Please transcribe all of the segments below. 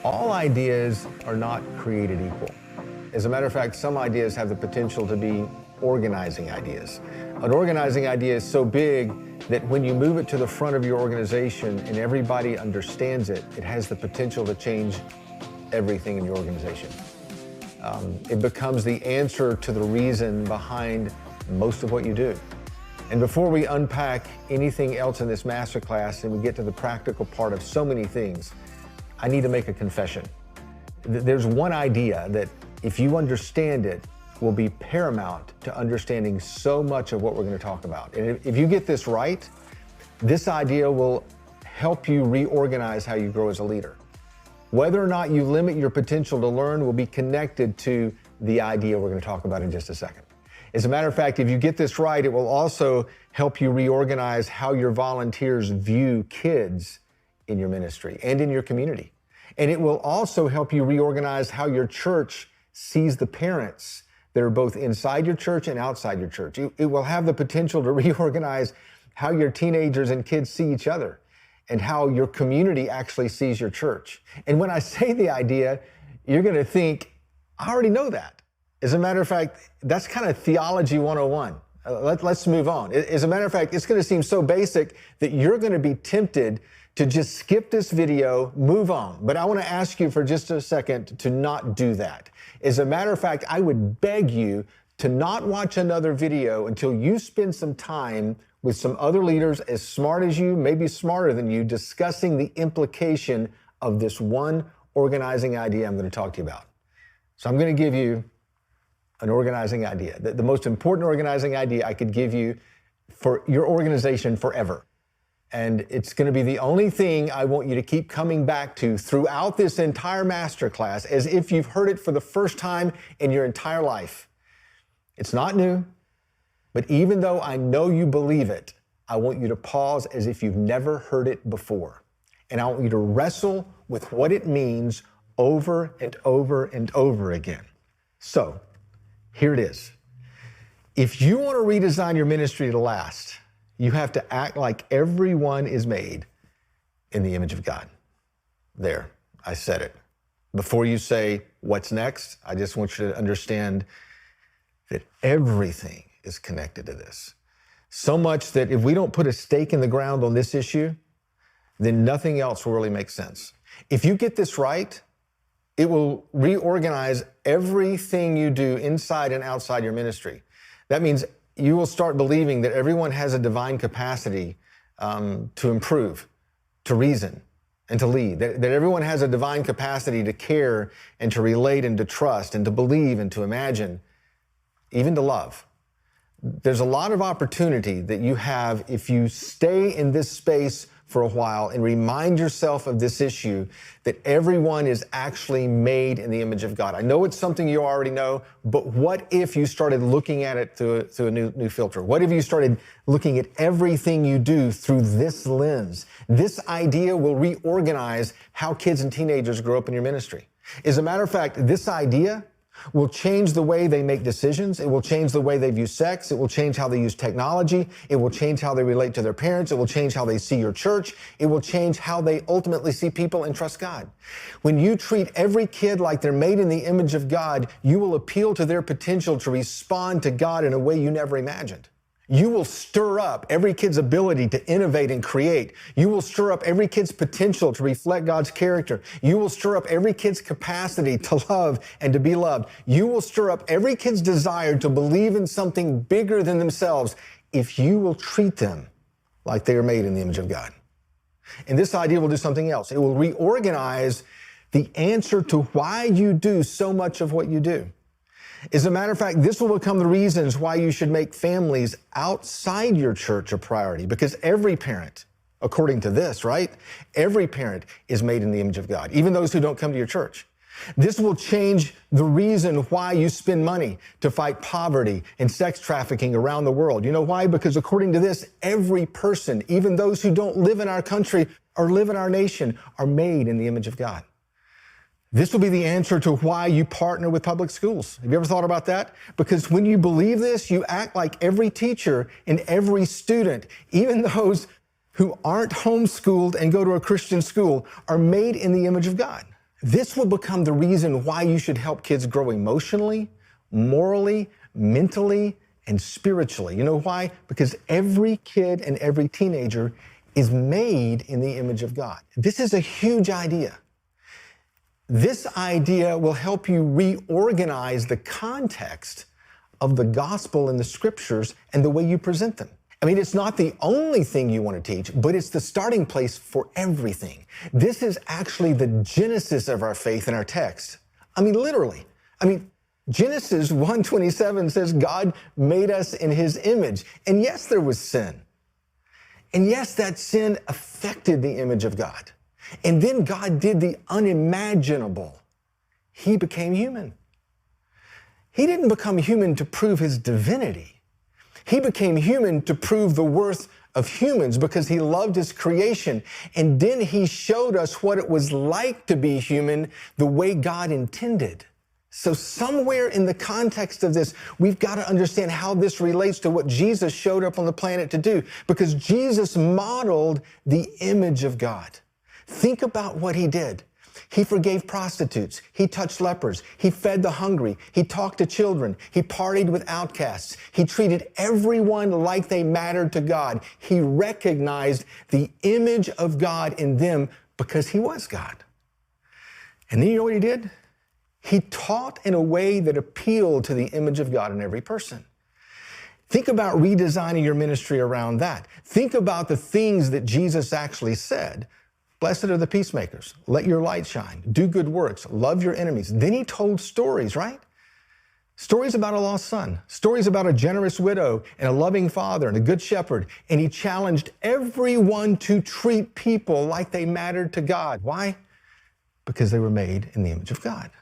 All ideas are not created equal. As a matter of fact, some ideas have the potential to be organizing ideas. An organizing idea is so big that when you move it to the front of your organization and everybody understands it, it has the potential to change everything in your organization. It becomes the answer to the reason behind most of what you do. And before we unpack anything else in this masterclass and we get to the practical part of so many things, I need to make a confession. There's one idea that if you understand it, will be paramount to understanding so much of what we're going to talk about. And if you get this right, this idea will help you reorganize how you grow as a leader. Whether or not you limit your potential to learn will be connected to the idea we're going to talk about in just a second. As a matter of fact, if you get this right, it will also help you reorganize how your volunteers view kids in your ministry and in your community. And it will also help you reorganize how your church sees the parents that are both inside your church and outside your church. It will have the potential to reorganize how your teenagers and kids see each other and how your community actually sees your church. And when I say the idea, you're going to think, I already know that. As a matter of fact, that's kind of theology 101. Let's move on. As a matter of fact, it's going to seem so basic that you're going to be tempted to just skip this video, move on. But I want to ask you for just a second to not do that. As a matter of fact, I would beg you to not watch another video until you spend some time with some other leaders as smart as you, maybe smarter than you, discussing the implication of this one organizing idea I'm going to talk to you about. So I'm going to give you an organizing idea, the most important organizing idea I could give you for your organization forever. And it's going to be the only thing I want you to keep coming back to throughout this entire masterclass, as if you've heard it for the first time in your entire life. It's not new, but even though I know you believe it, I want you to pause as if you've never heard it before. And I want you to wrestle with what it means over and over and over again. So, here it is. If you want to redesign your ministry to last, you have to act like everyone is made in the image of God. There, I said it. Before you say, what's next? I just want you to understand that everything is connected to this. So much that if we don't put a stake in the ground on this issue, then nothing else will really make sense. If you get this right, it will reorganize everything you do inside and outside your ministry. That means you will start believing that everyone has a divine capacity to improve, to reason, and to lead. That everyone has a divine capacity to care and to relate and to trust and to believe and to imagine, even to love. There's a lot of opportunity that you have if you stay in this space for a while and remind yourself of this issue, that everyone is actually made in the image of God. I know it's something you already know, but what if you started looking at it through a new filter? What if you started looking at everything you do through this lens? This idea will reorganize how kids and teenagers grow up in your ministry. As a matter of fact, this idea will change the way they make decisions. It will change the way they view sex. It will change how they use technology. It will change how they relate to their parents. It will change how they see your church. It will change how they ultimately see people and trust God. When you treat every kid like they're made in the image of God, you will appeal to their potential to respond to God in a way you never imagined. You will stir up every kid's ability to innovate and create. You will stir up every kid's potential to reflect God's character. You will stir up every kid's capacity to love and to be loved. You will stir up every kid's desire to believe in something bigger than themselves if you will treat them like they are made in the image of God. And this idea will do something else. It will reorganize the answer to why you do so much of what you do. As a matter of fact, this will become the reasons why you should make families outside your church a priority, because every parent, according to this, right? Every parent is made in the image of God, even those who don't come to your church. This will change the reason why you spend money to fight poverty and sex trafficking around the world. You know why? Because according to this, every person, even those who don't live in our country or live in our nation, are made in the image of God. This will be the answer to why you partner with public schools. Have you ever thought about that? Because when you believe this, you act like every teacher and every student, even those who aren't homeschooled and go to a Christian school, are made in the image of God. This will become the reason why you should help kids grow emotionally, morally, mentally, and spiritually. You know why? Because every kid and every teenager is made in the image of God. This is a huge idea. This idea will help you reorganize the context of the gospel and the scriptures and the way you present them. I mean, it's not the only thing you want to teach, but it's the starting place for everything. This is actually the genesis of our faith in our text. I mean, literally. Genesis 1:27 says God made us in his image. And yes, there was sin. And yes, that sin affected the image of God. And then God did the unimaginable. He became human. He didn't become human to prove his divinity. He became human to prove the worth of humans because he loved his creation. And then he showed us what it was like to be human the way God intended. So somewhere in the context of this, we've got to understand how this relates to what Jesus showed up on the planet to do, because Jesus modeled the image of God. Think about what he did. He forgave prostitutes. He touched lepers. He fed the hungry. He talked to children. He partied with outcasts. He treated everyone like they mattered to God. He recognized the image of God in them because he was God. And then you know what he did? He taught in a way that appealed to the image of God in every person. Think about redesigning your ministry around that. Think about the things that Jesus actually said. Blessed are the peacemakers. Let your light shine. Do good works. Love your enemies. Then he told stories, right? Stories about a lost son. Stories about a generous widow and a loving father and a good shepherd. And he challenged everyone to treat people like they mattered to God. Why? Because they were made in the image of God.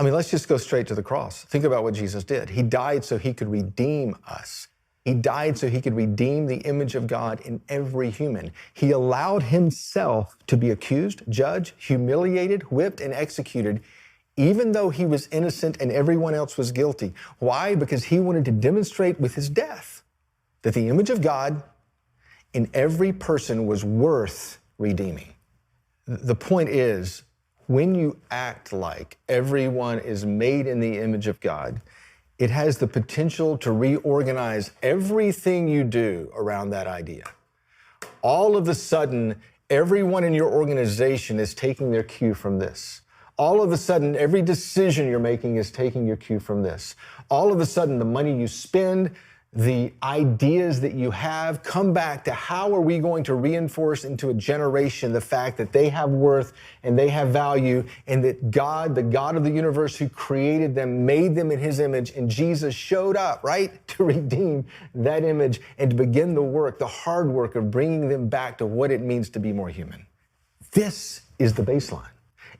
Let's just go straight to the cross. Think about what Jesus did. He died so he could redeem us. He died so he could redeem the image of God in every human. He allowed himself to be accused, judged, humiliated, whipped, and executed, even though he was innocent and everyone else was guilty. Why? Because he wanted to demonstrate with his death that the image of God in every person was worth redeeming. The point is, when you act like everyone is made in the image of God, it has the potential to reorganize everything you do around that idea. All of a sudden, everyone in your organization is taking their cue from this. All of a sudden, every decision you're making is taking your cue from this. All of a sudden, the money you spend, the ideas that you have come back to how are we going to reinforce into a generation the fact that they have worth and they have value, and that God, the God of the universe who created them, made them in his image, and Jesus showed up, right, to redeem that image and to begin the work, the hard work of bringing them back to what it means to be more human. This is the baseline.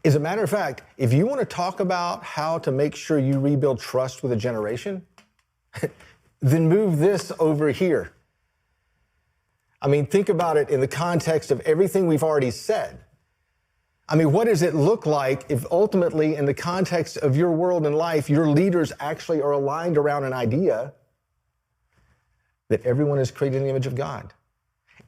As a matter of fact, if you want to talk about how to make sure you rebuild trust with a generation, then move this over here. Think about it in the context of everything we've already said. What does it look like if ultimately in the context of your world and life, your leaders actually are aligned around an idea that everyone is created in the image of God?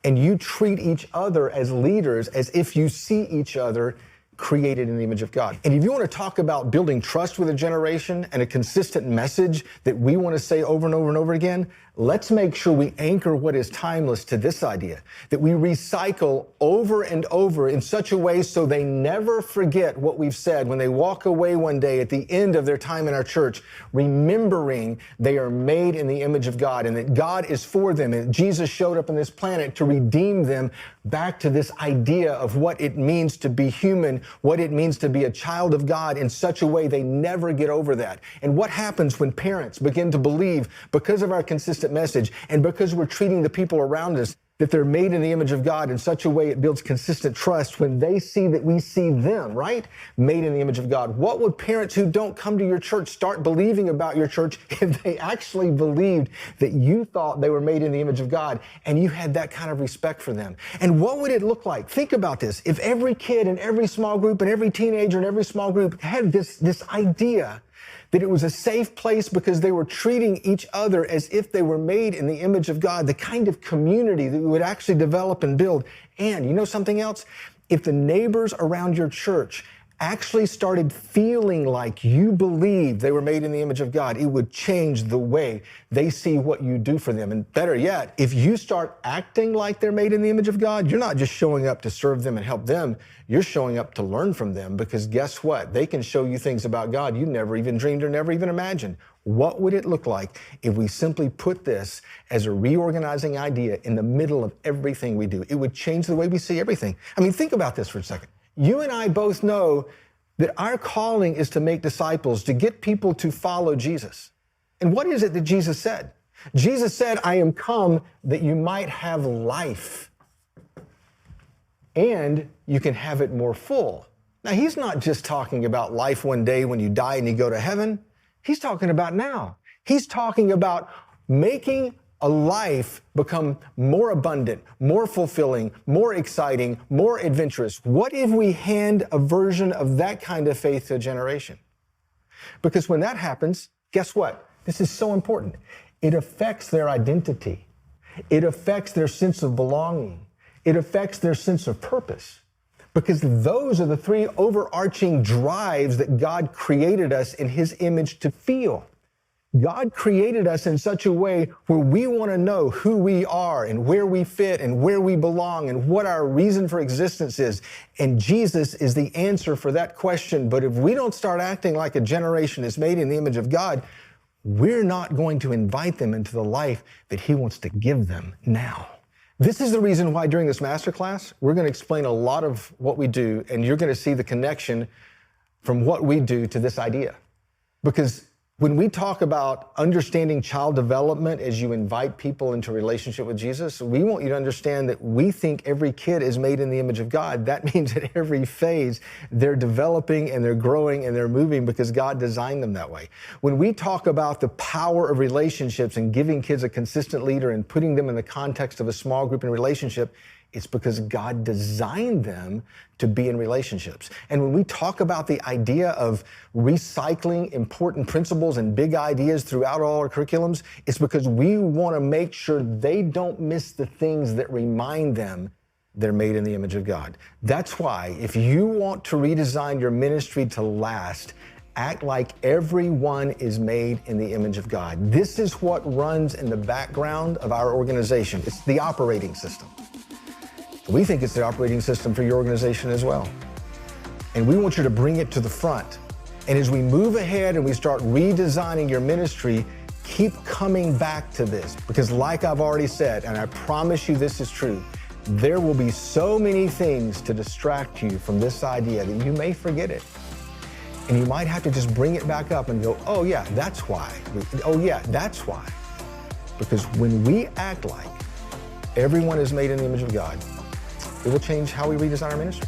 And you treat each other as leaders as if you see each other created in the image of God. And if you want to talk about building trust with a generation and a consistent message that we want to say over and over and over again, let's make sure we anchor what is timeless to this idea, that we recycle over and over in such a way so they never forget what we've said when they walk away one day at the end of their time in our church, remembering they are made in the image of God and that God is for them and Jesus showed up on this planet to redeem them back to this idea of what it means to be human, what it means to be a child of God in such a way they never get over that. And what happens when parents begin to believe, because of our consistent message and because we're treating the people around us that they're made in the image of God in such a way it builds consistent trust when they see that we see them, right? Made in the image of God. What would parents who don't come to your church start believing about your church if they actually believed that you thought they were made in the image of God and you had that kind of respect for them? And what would it look like? Think about this. If every kid in every small group and every teenager in every small group had this idea that it was a safe place because they were treating each other as if they were made in the image of God, the kind of community that we would actually develop and build. And you know something else? If the neighbors around your church actually started feeling like you believe they were made in the image of God, it would change the way they see what you do for them. And better yet, if you start acting like they're made in the image of God, you're not just showing up to serve them and help them, you're showing up to learn from them, because guess what? They can show you things about God you never even dreamed or never even imagined. What would it look like if we simply put this as a reorganizing idea in the middle of everything we do? It would change the way we see everything. I mean, think about this for a second. You and I both know that our calling is to make disciples, to get people to follow Jesus. And what is it that Jesus said? Jesus said, I am come that you might have life, and you can have it more full. Now, he's not just talking about life one day when you die and you go to heaven. He's talking about now. He's talking about making a life become more abundant, more fulfilling, more exciting, more adventurous. What if we hand a version of that kind of faith to a generation? Because when that happens, guess what? This is so important. It affects their identity. It affects their sense of belonging. It affects their sense of purpose. Because those are the three overarching drives that God created us in His image to feel. God created us in such a way where we want to know who we are and where we fit and where we belong and what our reason for existence is. And Jesus is the answer for that question. But if we don't start acting like a generation is made in the image of God, we're not going to invite them into the life that He wants to give them now. This is the reason why during this masterclass, we're going to explain a lot of what we do, and you're going to see the connection from what we do to this idea. Because when we talk about understanding child development as you invite people into a relationship with Jesus, we want you to understand that we think every kid is made in the image of God. That means at every phase, they're developing and they're growing and they're moving because God designed them that way. When we talk about the power of relationships and giving kids a consistent leader and putting them in the context of a small group and relationship, it's because God designed them to be in relationships. And when we talk about the idea of recycling important principles and big ideas throughout all our curriculums, it's because we want to make sure they don't miss the things that remind them they're made in the image of God. That's why if you want to redesign your ministry to last, act like everyone is made in the image of God. This is what runs in the background of our organization. It's the operating system. We think it's the operating system for your organization as well. And we want you to bring it to the front. And as we move ahead and we start redesigning your ministry, keep coming back to this. Because like I've already said, and I promise you this is true, there will be so many things to distract you from this idea that you may forget it. And you might have to just bring it back up and go, oh yeah, that's why. Oh yeah, that's why. Because when we act like everyone is made in the image of God, it will change how we redesign our ministry.